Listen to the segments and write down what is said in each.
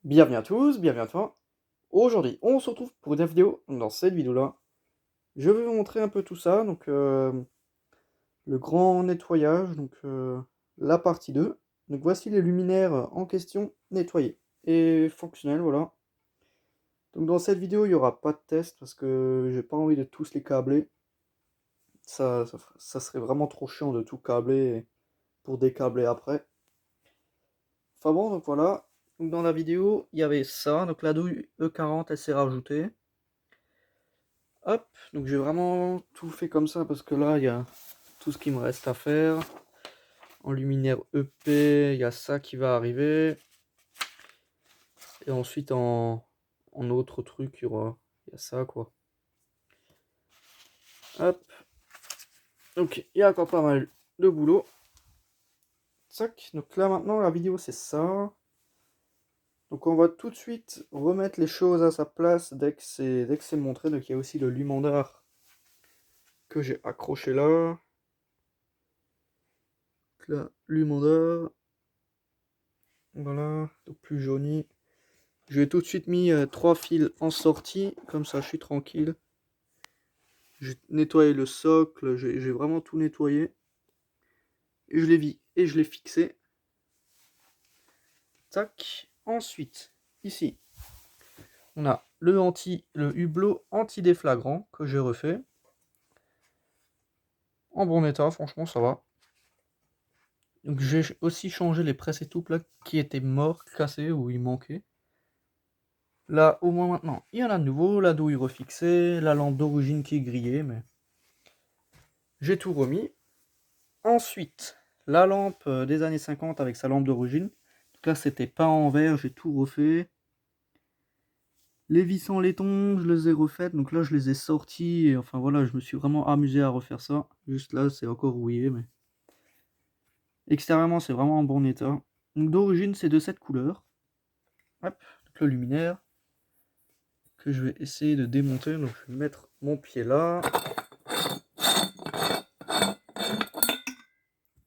Bienvenue à tous, bienvenue à toi. Aujourd'hui, on se retrouve pour une vidéo. Dans cette vidéo-là, je vais vous montrer un peu tout ça. Le grand nettoyage, la partie 2. Donc, voici les luminaires en question nettoyés et fonctionnels, voilà. Donc, dans cette vidéo, il n'y aura pas de test parce que j'ai pas envie de tous les câbler. Ça serait vraiment trop chiant de tout câbler pour décabler après. Enfin bon, donc voilà. Donc, dans la vidéo, il y avait ça. Donc, la douille E40, elle s'est rajoutée. Hop, donc j'ai vraiment tout fait comme ça parce que là, il y a tout ce qui me reste à faire. En luminaire EP, il y a ça qui va arriver. Et ensuite, en autre truc, il y a ça, quoi. Hop. Donc, il y a encore pas mal de boulot. Tac, donc là, maintenant, la vidéo, c'est ça. Donc, on va tout de suite remettre les choses à sa place dès que c'est montré. Donc, il y a aussi le lumandard que j'ai accroché là. Donc là, lumandard. Voilà, donc plus jauni. Je vais tout de suite mis 3 fils en sortie, comme ça je suis tranquille. J'ai nettoyé le socle, j'ai vraiment tout nettoyé. Et je l'ai mis et je l'ai fixé. Tac. Ensuite, ici, on a le hublot anti-déflagrant que j'ai refait. En bon état, franchement ça va. Donc j'ai aussi changé les presses et tout là qui étaient morts, cassés ou il manquait. Là, au moins maintenant, il y en a de nouveau, la douille refixée, la lampe d'origine qui est grillée, mais j'ai tout remis. Ensuite, la lampe des années 50 avec sa lampe d'origine. Donc là, c'était peint en vert, j'ai tout refait. Les vis en laiton, je les ai refaites. Donc là, je les ai sorties. Et enfin voilà, je me suis vraiment amusé à refaire ça. Juste là, c'est encore rouillé, mais extérieurement, c'est vraiment en bon état. Donc d'origine, c'est de cette couleur. Hop, donc le luminaire que je vais essayer de démonter. Donc je vais mettre mon pied là.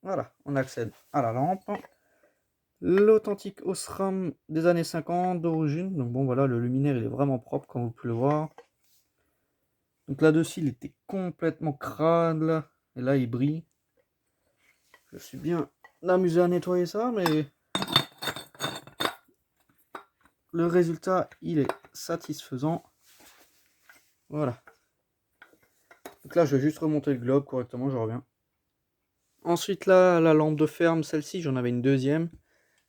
Voilà, on accède à la lampe. L'authentique Osram des années 50 d'origine. Donc bon voilà, le luminaire il est vraiment propre comme vous pouvez le voir. Donc là-dessus il était complètement crade là. Et là il brille. Je suis bien amusé à nettoyer ça, mais le résultat il est satisfaisant. Voilà. Donc là je vais juste remonter le globe correctement, je reviens. Ensuite là, la lampe de ferme, celle-ci j'en avais une deuxième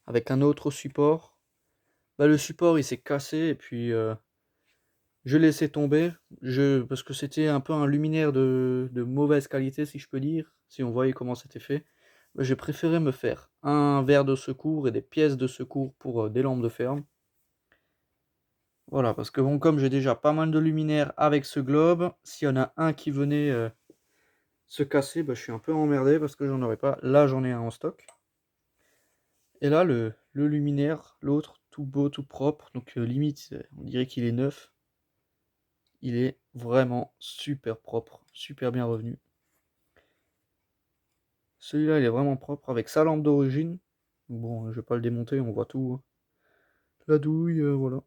avec un autre support. Bah, le support il s'est cassé et puis je laissais tomber, parce que c'était un peu un luminaire de mauvaise qualité, si je peux dire, si on voyait comment c'était fait. J'ai préféré me faire un verre de secours et des pièces de secours pour des lampes de ferme. Voilà, parce que bon, comme j'ai déjà pas mal de luminaires avec ce globe, s'il y en a un qui venait se casser, bah, je suis un peu emmerdé parce que j'en aurais pas. Là, j'en ai un en stock. Et là, le luminaire, l'autre, tout beau, tout propre, donc limite, on dirait qu'il est neuf. Il est vraiment super propre, super bien revenu. Celui-là, il est vraiment propre avec sa lampe d'origine. Bon, je vais pas le démonter, on voit tout, hein. La douille, voilà.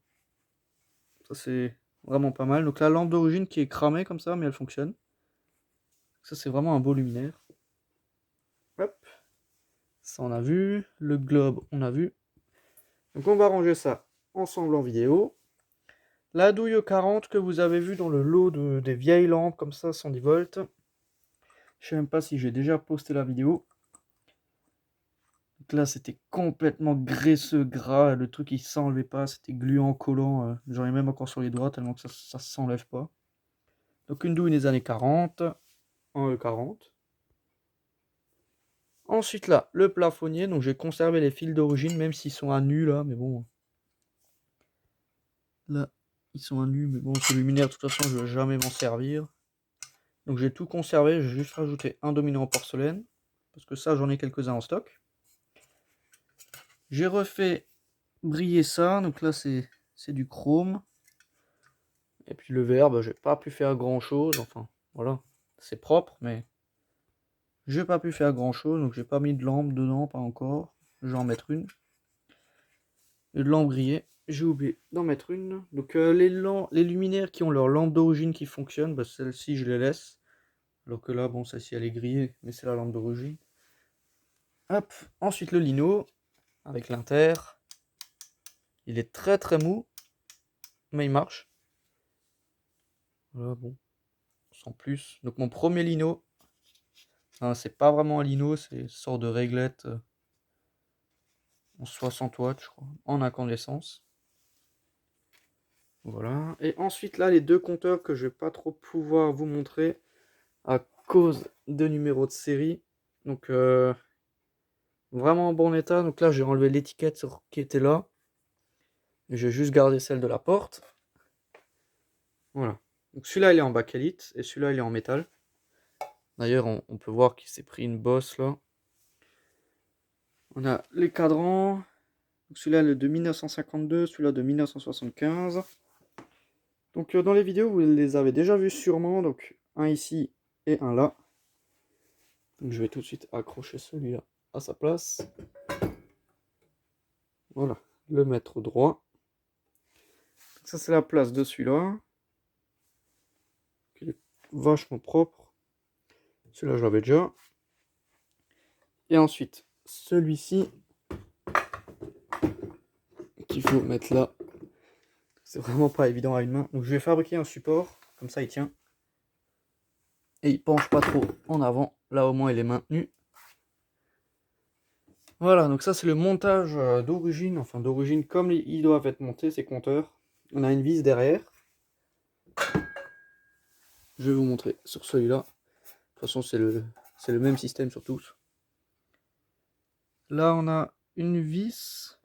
Ça, c'est vraiment pas mal. Donc la lampe d'origine qui est cramée comme ça, mais elle fonctionne. Ça, c'est vraiment un beau luminaire. Hop. Ça, on a vu. Le globe, on a vu. Donc on va ranger ça ensemble en vidéo. La douille 40 que vous avez vu dans le lot des vieilles lampes comme ça, 110 volts. Je sais même pas si j'ai déjà posté la vidéo. Donc là, c'était complètement graisseux, gras. Le truc, il s'enlevait pas. C'était gluant, collant. J'en ai même encore sur les doigts tellement que ça s'enlève pas. Donc une douille des années 40. En E40. Ensuite là, le plafonnier. Donc j'ai conservé les fils d'origine, même s'ils sont à nu là. Mais bon. Là, ils sont à nu. Mais bon, ce luminaire, de toute façon, je vais jamais m'en servir. Donc j'ai tout conservé. J'ai juste rajouté un dominant en porcelaine. Parce que ça, j'en ai quelques-uns en stock. J'ai refait briller ça. Donc là, c'est du chrome. Et puis le verre, bah, j'ai pas pu faire grand chose. Enfin, voilà. C'est propre, mais j'ai pas pu faire grand chose. Donc j'ai pas mis de lampe dedans, pas encore. Je vais en mettre une. Et de lampe grillée. j'ai oublié d'en mettre une. Donc les luminaires qui ont leur lampe d'origine qui fonctionne, bah, celle-ci je les laisse. Alors que là, bon, celle-ci elle est grillée, mais c'est la lampe d'origine. Hop, ensuite le lino avec l'inter. Il est très très mou, mais il marche. Voilà, bon, sans plus. Donc mon premier lino, hein, c'est pas vraiment un lino, c'est une sorte de réglette en 60 watts, je crois, en incandescence. Voilà. Et ensuite là, les deux compteurs que je vais pas trop pouvoir vous montrer à cause de numéros de série. Donc vraiment en bon état. Donc là, j'ai enlevé l'étiquette qui était là. J'ai juste gardé celle de la porte. Voilà. Donc celui-là, il est en bakélite et celui-là, il est en métal. D'ailleurs, on peut voir qu'il s'est pris une bosse là. On a les cadrans. Celui-là, le de 1952, celui-là de 1975. Donc dans les vidéos, vous les avez déjà vus sûrement. Donc un ici et un là. Donc je vais tout de suite accrocher celui-là à sa place. Voilà, le mettre droit. Ça, c'est la place de celui-là. Il est vachement propre. Celui-là, je l'avais déjà. Et ensuite, celui-ci, qu'il faut mettre là. C'est vraiment pas évident à une main. Donc, je vais fabriquer un support. Comme ça, il tient. Et il penche pas trop en avant. Là, au moins, il est maintenu. Voilà, donc ça, c'est le montage d'origine. Enfin, d'origine, comme ils doivent être montés, ces compteurs. On a une vis derrière. Je vais vous montrer sur celui-là. De toute façon, c'est le même système sur tous. Là, on a une vis.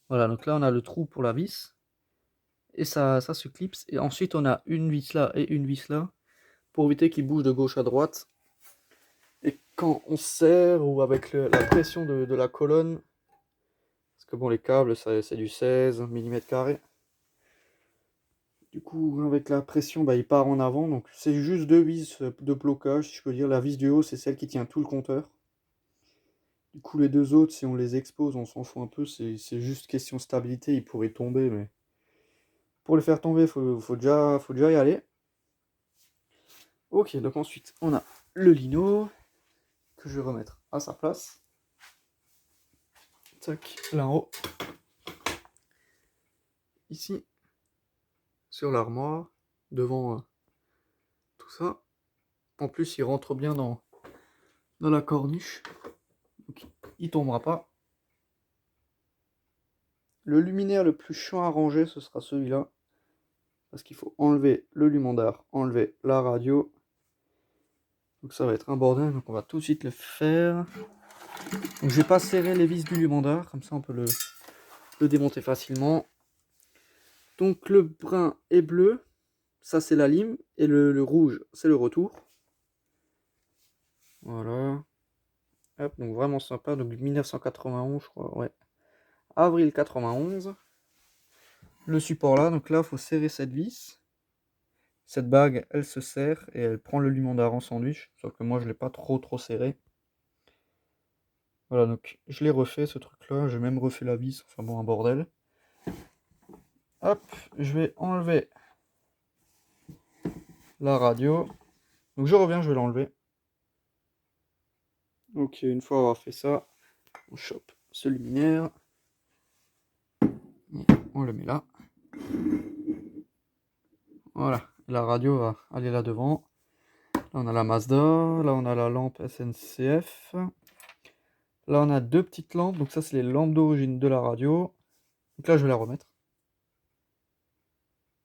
Voilà, donc là, on a le trou pour la vis. Et ça se clipse. Et ensuite, on a une vis là et une vis là. Pour éviter qu'il bouge de gauche à droite. Et quand on serre, ou avec la pression de la colonne, parce que bon, les câbles, c'est du 16 mm². Du coup, avec la pression, bah, il part en avant. Donc, c'est juste deux vis de blocage, si je peux dire. La vis du haut, c'est celle qui tient tout le compteur. Du coup, les deux autres, si on les expose, on s'en fout un peu. C'est juste question stabilité. Ils pourraient tomber, mais pour les faire tomber, il faut déjà y aller. Ok, donc ensuite, on a le lino que je vais remettre à sa place. Tac, là en haut. Ici, sur l'armoire, devant tout ça. En plus, il rentre bien dans la corniche. Donc, il tombera pas. Le luminaire le plus chiant à ranger, ce sera celui-là. Parce qu'il faut enlever le lumandard, enlever la radio. Donc ça va être un bordel, donc on va tout de suite le faire. Donc je vais pas serrer les vis du lumandard, comme ça on peut le démonter facilement. Donc le brun et bleu, ça c'est la lime, et le rouge c'est le retour. Voilà. Hop, donc vraiment sympa, donc 1991 je crois, ouais. Avril 91. Le support là, donc là il faut serrer cette vis. Cette bague, elle se serre et elle prend le lumandard en sandwich, sauf que moi je l'ai pas trop serré. Voilà, donc je l'ai refait ce truc là, j'ai même refait la vis, enfin bon un bordel. Hop, je vais enlever la radio. Donc je reviens, je vais l'enlever. Ok, une fois avoir fait ça, on chope ce luminaire. On le met là. Voilà, la radio va aller là devant. Là on a la Mazda, là on a la lampe SNCF. Là on a deux petites lampes, donc ça c'est les lampes d'origine de la radio. Donc là je vais la remettre.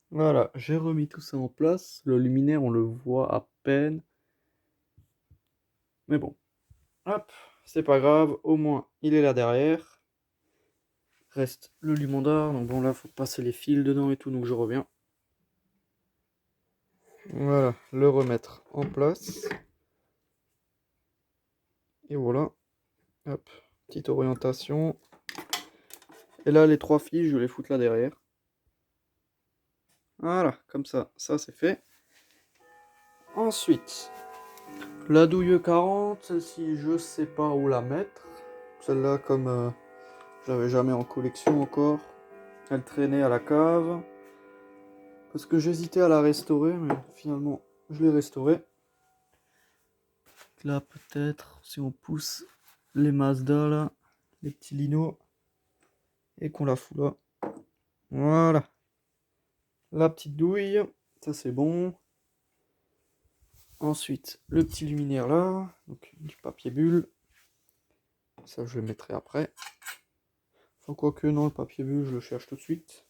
Voilà, j'ai remis tout ça en place. Le luminaire on le voit à peine. Mais bon, hop, c'est pas grave, au moins il est là derrière. Reste le lumandard, donc bon là faut passer les fils dedans et tout, donc je reviens. Voilà, le remettre en place. Et voilà, hop, petite orientation. Et là les trois fils, je vais les foutre là derrière. Voilà, comme ça c'est fait. Ensuite, la douille 40, celle-ci je sais pas où la mettre. Celle-là comme J'avais jamais en collection encore. Elle traînait à la cave. Parce que j'hésitais à la restaurer, mais finalement, je l'ai restaurée. Là, peut-être, si on pousse les Mazda, là, les petits linos, et qu'on la fout là. Voilà. La petite douille, ça c'est bon. Ensuite, le petit luminaire là, donc du papier bulle. Ça, je le mettrai après. Enfin, quoique, non, le papier bulle, je le cherche tout de suite.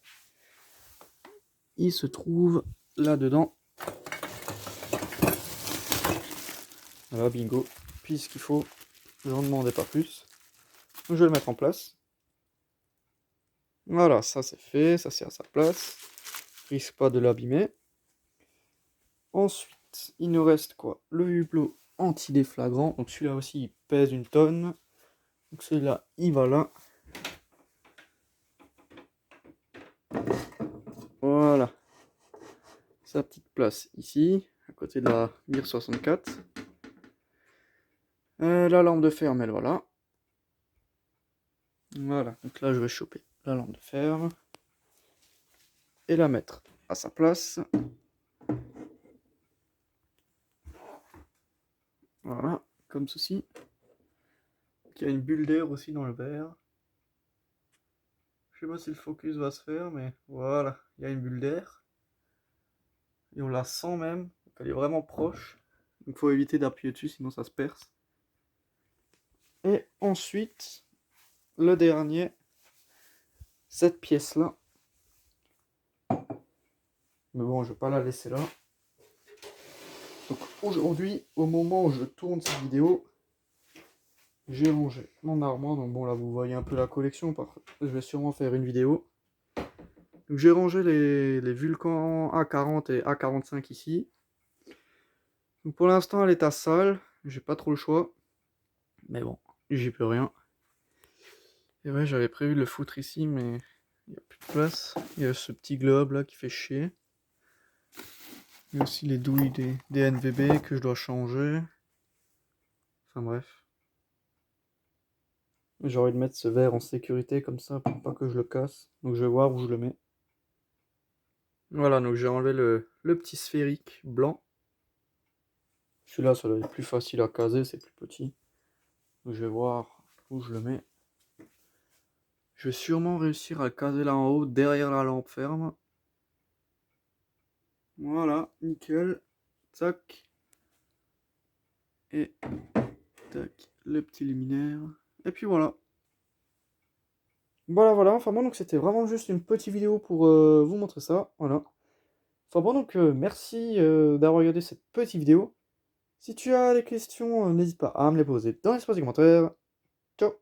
Il se trouve là-dedans. Voilà, bingo. Puis ce qu'il faut, je n'en demandais pas plus. Donc, je vais le mettre en place. Voilà, ça c'est fait, ça c'est à sa place. Risque pas de l'abîmer. Ensuite, il nous reste quoi? Le hublot anti-déflagrant. Donc celui-là aussi, il pèse une tonne. Donc celui-là, il va là. Voilà. Sa petite place ici, à côté de la MIR 64. La lampe de fer, elle va là. Voilà, donc là je vais choper la lampe de fer et la mettre à sa place. Voilà, comme ceci. Il y a une bulle d'air aussi dans le verre. Je sais pas si le focus va se faire, mais voilà, il y a une bulle d'air. Et on la sent même, donc elle est vraiment proche. Donc il faut éviter d'appuyer dessus, sinon ça se perce. Et ensuite, le dernier, cette pièce-là. Mais bon, je vais pas la laisser là. Donc aujourd'hui, au moment où je tourne cette vidéo, j'ai rangé mon armoire. Donc bon, là vous voyez un peu la collection. Je vais sûrement faire une vidéo. Donc j'ai rangé les Vulcan A40 et A45 ici. Donc pour l'instant, à l'état sale. J'ai pas trop le choix. Mais bon, j'y peux rien. Et ouais, j'avais prévu de le foutre ici, mais il n'y a plus de place. Il y a ce petit globe là qui fait chier. Il y a aussi les douilles des NVB que je dois changer. Enfin bref. J'ai envie de mettre ce verre en sécurité comme ça pour pas que je le casse. Donc je vais voir où je le mets. Voilà, donc j'ai enlevé le petit sphérique blanc. Celui-là, ça doit être plus facile à caser, c'est plus petit. Donc je vais voir où je le mets. Je vais sûrement réussir à le caser là en haut, derrière la lampe ferme. Voilà, nickel. Tac. Et tac, le petit luminaire. Et puis voilà. Voilà, enfin bon, donc c'était vraiment juste une petite vidéo pour vous montrer ça, voilà. Enfin bon, donc merci d'avoir regardé cette petite vidéo. Si tu as des questions, n'hésite pas à me les poser dans l'espace des commentaires. Ciao!